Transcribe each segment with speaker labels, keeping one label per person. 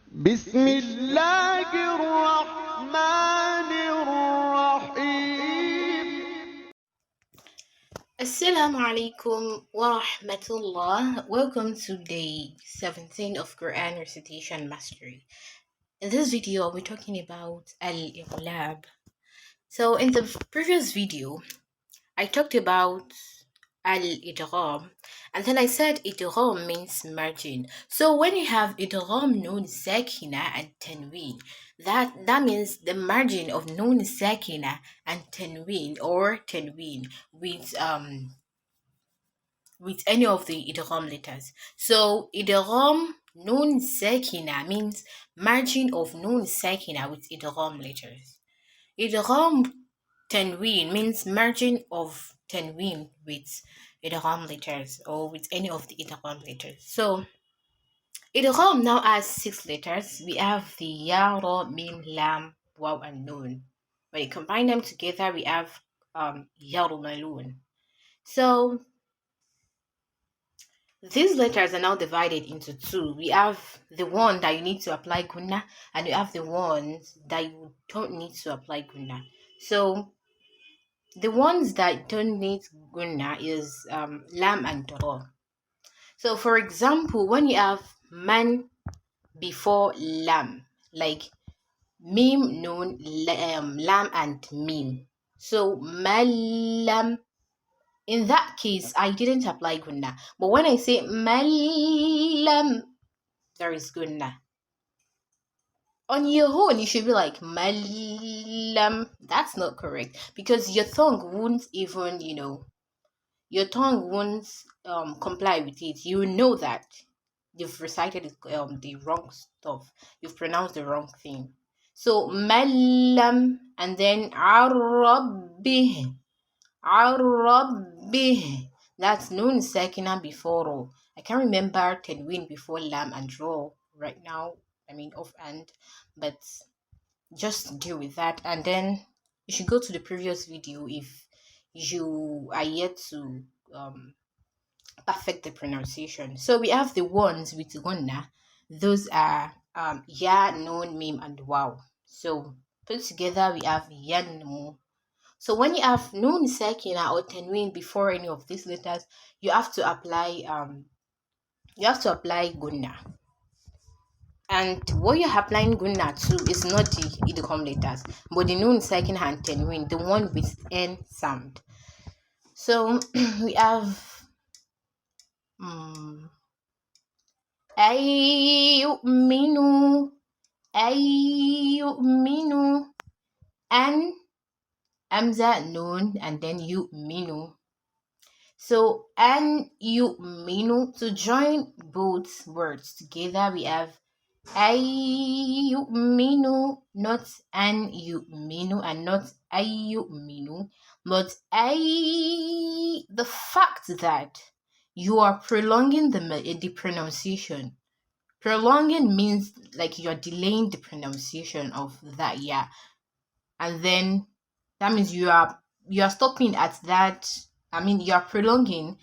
Speaker 1: بسم الله الرحمن الرحيم.
Speaker 2: Assalamu alaikum wa rahmatullah. Welcome to day 17 of Qur'an Recitation Mastery. In this video, I'll be talking about al-iqlab. So in the previous video, I talked about al-idgham, and then I said idgham means merging. So when you have idgham noon sakina and tanween, that means the merging of noon sakina and tanween or tanween with any of the idgham letters. So idgham noon sakina means merging of noon sakina with idgham letters. Idgham tanween means merging of tanween with idgham letters or with any of the idgham letters. So idgham now has 6 letters. We have the ya, ra, mim, lam, waw, and noon. When you combine them together, we have yarmalun. So these letters are now divided into two. We have the one that you need to apply gunna, and you have the ones that you don't need to apply gunna. So the ones that don't need gunna is lam and ra. So for example, when you have man before lam, like mim, noon, lam, and mim. So malam. In that case, I didn't apply gunna. But when I say malam, there is gunna. On your own, you should be like malam. That's not correct because your tongue won't even, your tongue won't comply with it. You know that you've recited the wrong stuff. You've pronounced the wrong thing. So malam and then arabi. Arabi. That's noon sakina before ro. I can't remember tanween before lam and ro right now. I mean offhand, but just deal with that. And then you should go to the previous video if you are yet to perfect the pronunciation. So we have the ones with gunna. Those are ya, noon, mim, and wow. So put together we have yanmu. So when you have noon sakina or tanween before any of these letters, you have to apply gunna. And what you're applying gunna to is not the idgham letters, but the noon sakina and tanween, the one with n sound. So we have ayyuminu, ayyuminu, and amza noon and then yu'minu. So an yu'minu, to join both words together we have ayyuminu, not an yu'minu and not ayyuminu, but the fact that you are prolonging the pronunciation. Prolonging means like you're delaying the pronunciation of that yeah, and then that means you are stopping at that. I mean, you are prolonging,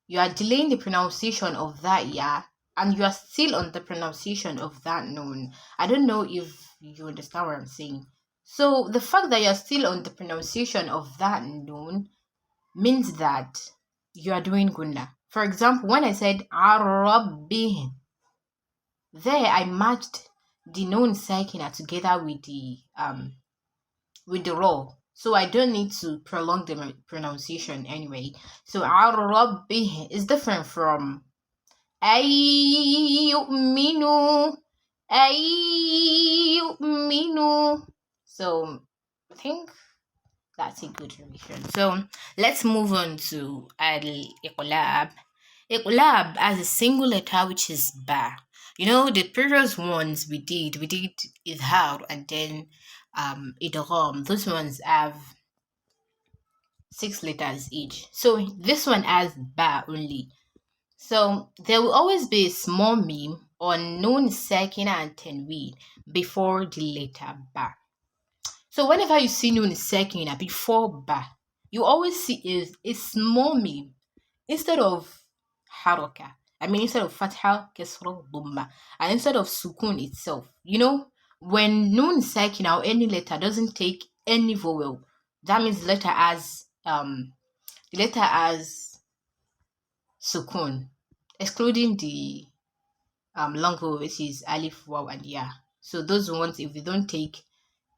Speaker 2: you are delaying the pronunciation of that yeah, and you are still on the pronunciation of that noon. I don't know if you understand what I'm saying. So the fact that you're still on the pronunciation of that noon means that you are doing gunna. For example, when I said Arabi, there I matched the noon sakina together with the raw. So I don't need to prolong the pronunciation anyway. So Arabi is different from ayyuminu, ayyuminu. So I think that's a good revision. So let's move on to al-iqlab. Iqlab as a single letter, which is ba. You know, the previous ones we did idhar and then idgham. Those ones have 6 letters each. So this one has ba only. So there will always be a small meme on noon sakina and tanween before the letter ba. So whenever you see noon sakina before ba, you always see a small meme instead of haraka. I mean, instead of fatha, kasra, dhamma, and instead of sukun itself. When noon Saakinah or any letter doesn't take any vowel, that means the letter has sukun, excluding the long vowel, which is alif, waw, and ya. So those ones, if they don't take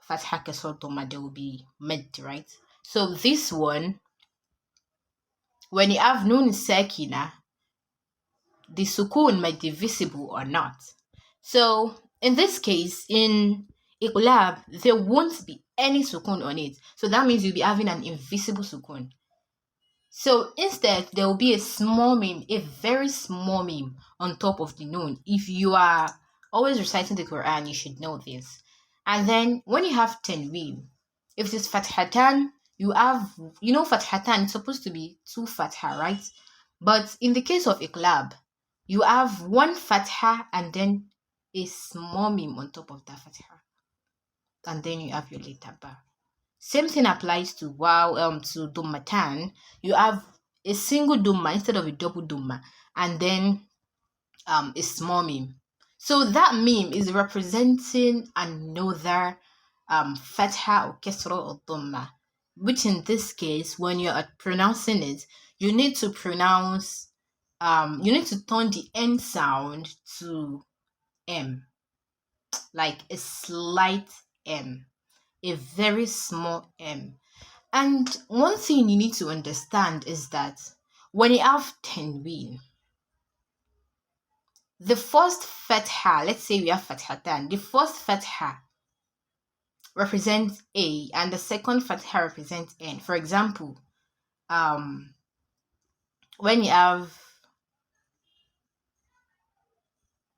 Speaker 2: fatha, kasra, dhamma, they will be mad, right? So this one, when you have noon Saakinah, the sukun might be visible or not. So in this case, in iqlab, there won't be any sukun on it. So that means you'll be having an invisible sukun. So instead, there will be a small meme, a very small meme on top of the noon. If you are always reciting the Quran, you should know this. And then when you have Tanween, if it's Fathatan, you have, Fathatan, it's supposed to be 2 Fatha, right? But in the case of Iqlab, you have 1 Fatha and then a small meme on top of that Fatha. And then you have your letter ba. Same thing applies to to Dummatan. You have a single Dumma instead of a double Dumma, and then a small meme. So that meme is representing another Fatha or Kesra or Dumma, which in this case, when you're pronouncing it, you need to pronounce, you need to turn the end sound to M, like a slight M, a very small M. And one thing you need to understand is that when you have Tanween, the first Fatha, let's say we have Fathatan, the first Fatha represents A and the second Fatha represents N. For example, when you have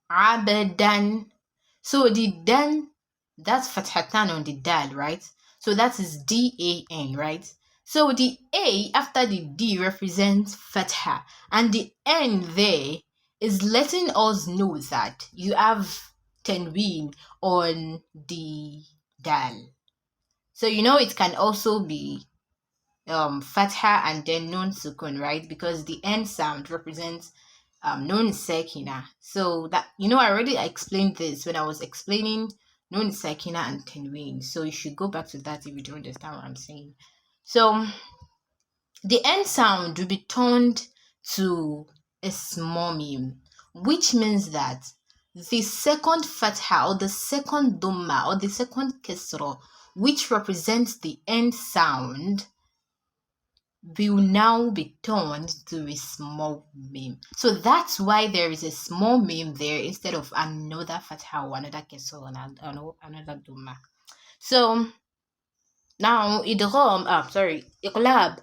Speaker 2: Abadan, so the Dan, that's Fathatan on the Dal, right? So that is D-A-N, right? So the A after the D represents Fatha, and the N there is letting us know that you have Tanween on the Dal. So it can also be Fatha and then Noon Sukun, right? Because the N sound represents Noon Saakinah. So that, I already explained this when I was explaining Noon Saakinah and Tanween. So you should go back to that if you don't understand what I'm saying. So the N sound will be turned to a small meme, which means that the second Fatha or the second Dhamma or the second Kesra, which represents the N sound, will now be turned to a small meme. So that's why there is a small meme there instead of another Fatha or another Kesra or another Dhamma. So now Iqlab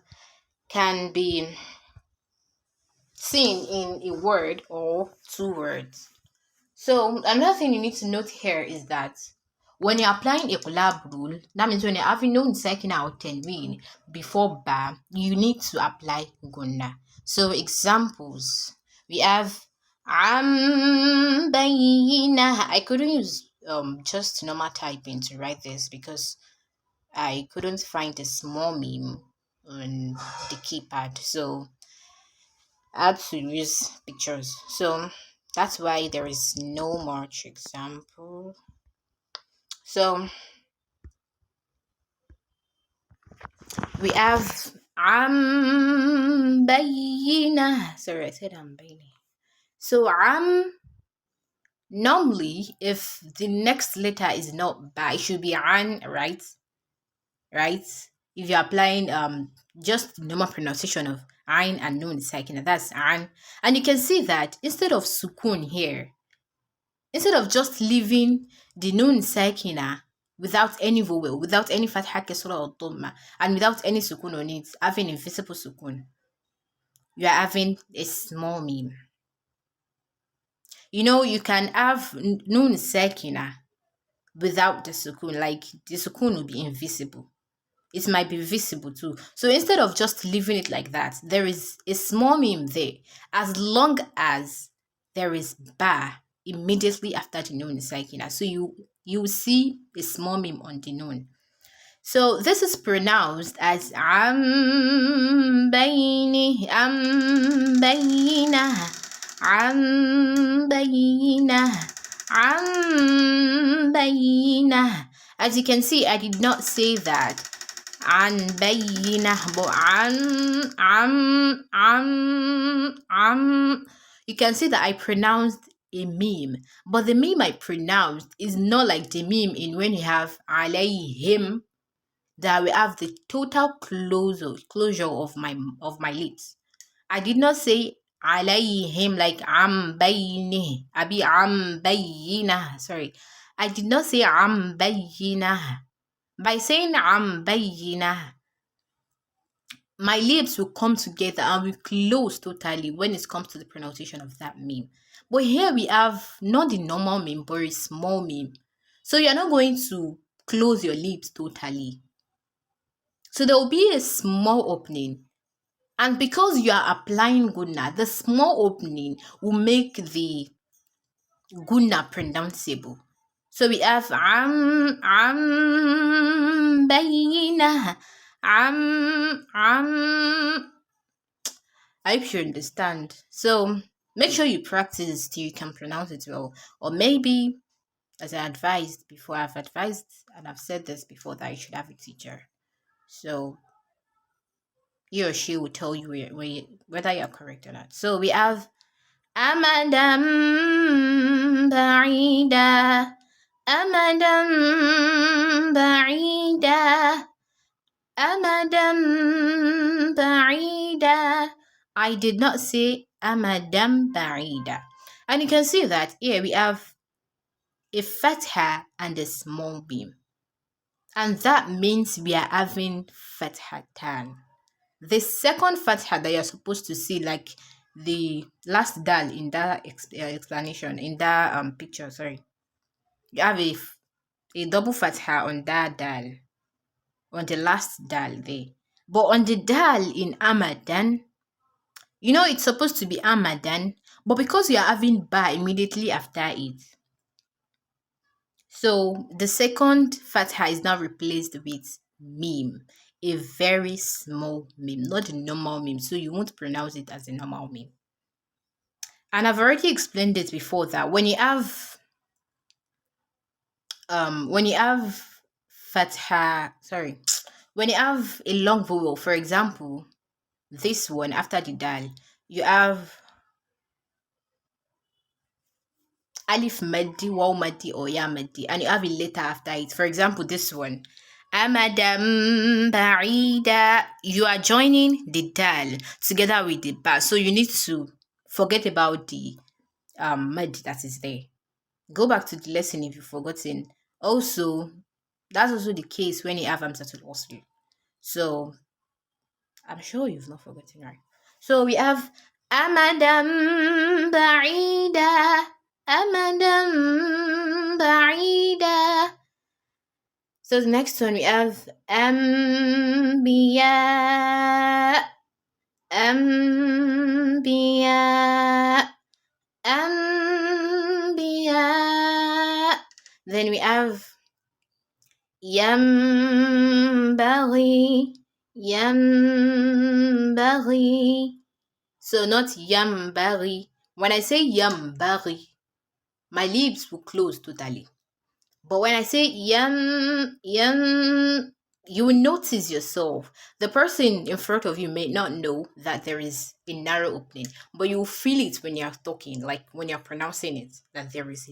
Speaker 2: can be seen in a word or 2 words. So another thing you need to note here is that when you're applying a collab rule, that means when you're having Noon Saakinah or Tanween before ba, you need to apply Gunna. So examples, we have Bayina. I couldn't use just normal typing to write this because I couldn't find a small meme on the keypad, so I had to use pictures. So that's why there is no much example. So we have bayina. Sorry, I said bayina. So normally if the next letter is not ba, it should be an, right? If you're applying just normal pronunciation of Ain and Noon Saakinah, that's An. And you can see that instead of sukun here, instead of just leaving the Noon Saakinah without any vowel, without any Fatha, Kasra or Dhamma, and without any sukun on it, having invisible sukun, you are having a small meme. You can have Noon Saakinah without the sukun, like the sukun will be invisible. It might be visible too. So instead of just leaving it like that, there is a small meme there. As long as there is ba immediately after the noon Saakinah. So you will see a small meme on the noon. So this is pronounced as bayina, عن بينة عن بينة. As you can see, I did not say that عن بينة, but عن. You can see that I pronounced a meme, but the meme I pronounced is not like the meme in when you have عليهم, that we have the total closure of my lips. I did not say عليهم like عن بينه abi عن بينة. Sorry, I did not say عن بينة. By saying عن بينة, my lips will come together and will close totally when it comes to the pronunciation of that meme. But here we have not the normal meme, but a small meme. So you're not going to close your lips totally. So there will be a small opening. And because you are applying gunna, the small opening will make the gunna pronounceable. So we have bayinah, I hope you understand. So make sure you practice till you can pronounce it well. Or maybe, as I advised before, I've advised and I've said this before, that you should have a teacher. So he or she will tell you whether you're correct or not. So we have أمدا بعيدا أمدا بعيدا أمدا بعيدا. I did not say أمدا بعيدا. And you can see that here we have a fatha and a small beam. And that means we are having fathatan. The second fatha that you're supposed to see, like the last dal in that explanation, in that picture, sorry, you have a double fatha on that dal, on the last dal there. But on the dal in Amadan, you know it's supposed to be Amadan, but because you are having ba immediately after it, so the second fatha is now replaced with meme, a very small meme, not a normal meme. So you won't pronounce it as a normal meme. And I've already explained it before that when you have fatha, sorry, when you have a long vowel, for example, this one after the dal, you have alif maddi, waw maddi, or ya maddi, and you have a letter after it. For example, this one, amadam ba'ida. You are joining the dal together with the ba, so you need to forget about the mad that is there. Go back to the lesson if you've forgotten. Also, that's also the case when you have Hamzatul Wasl. So I'm sure you've not forgotten, right? So we have Amadam Ba'ida. Amadam Ba'ida. So the next one we have Ambiya. Ambiya. Ambiya. Then we have Yambaghi. Yambaghi. So not Yambaghi. When I say Yambaghi, my lips will close totally. But when I say yum, you will notice yourself. The person in front of you may not know that there is a narrow opening, but you will feel it when you're talking, like when you're pronouncing it, that there is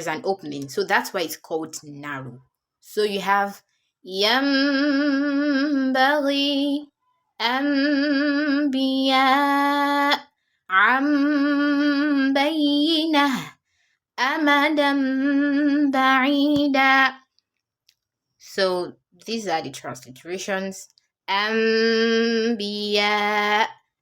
Speaker 2: an opening. So that's why it's called narrow. So you have ينبغي أنبياء عن بينة أمدا بعيدا. So these are the transliterations. أنبياء.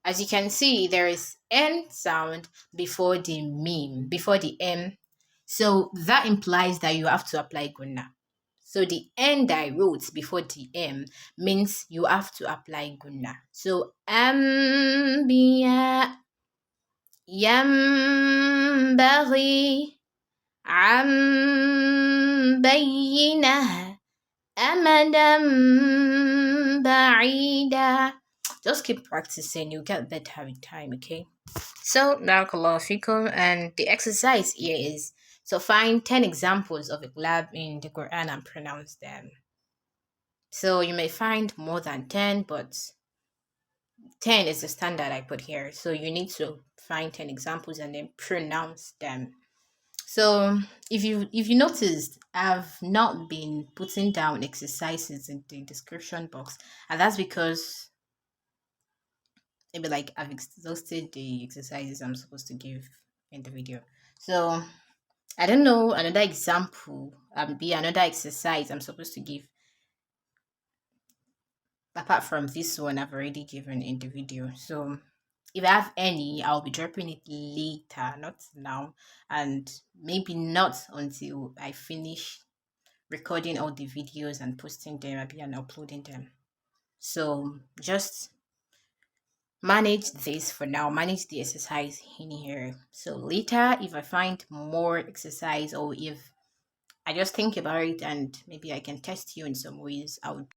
Speaker 2: As you can see, there is N sound before the meme, before the M. So that implies that you have to apply gunna. So the N that I wrote before the M means you have to apply gunna. So أنبياء ينبغي عن بينة أمدا بعيدا. just keep practicing. You'll get better with time, okay? So, barakallahu fikum, and the exercise here is so find 10 examples of iqlab in the Quran and pronounce them. So you may find more than 10, but 10 is the standard I put here. So you need to find 10 examples and then pronounce them. So if you noticed, I've not been putting down exercises in the description box, and that's because maybe like I've exhausted the exercises I'm supposed to give in the video. So I don't know another example, be another exercise I'm supposed to give apart from this one I've already given in the video. So if I have any, I'll be dropping it later, not now, and maybe not until I finish recording all the videos and posting them and uploading them. So just manage this for now, manage the exercise in here. So later, if I find more exercise or if I just think about it and maybe I can test you in some ways, I would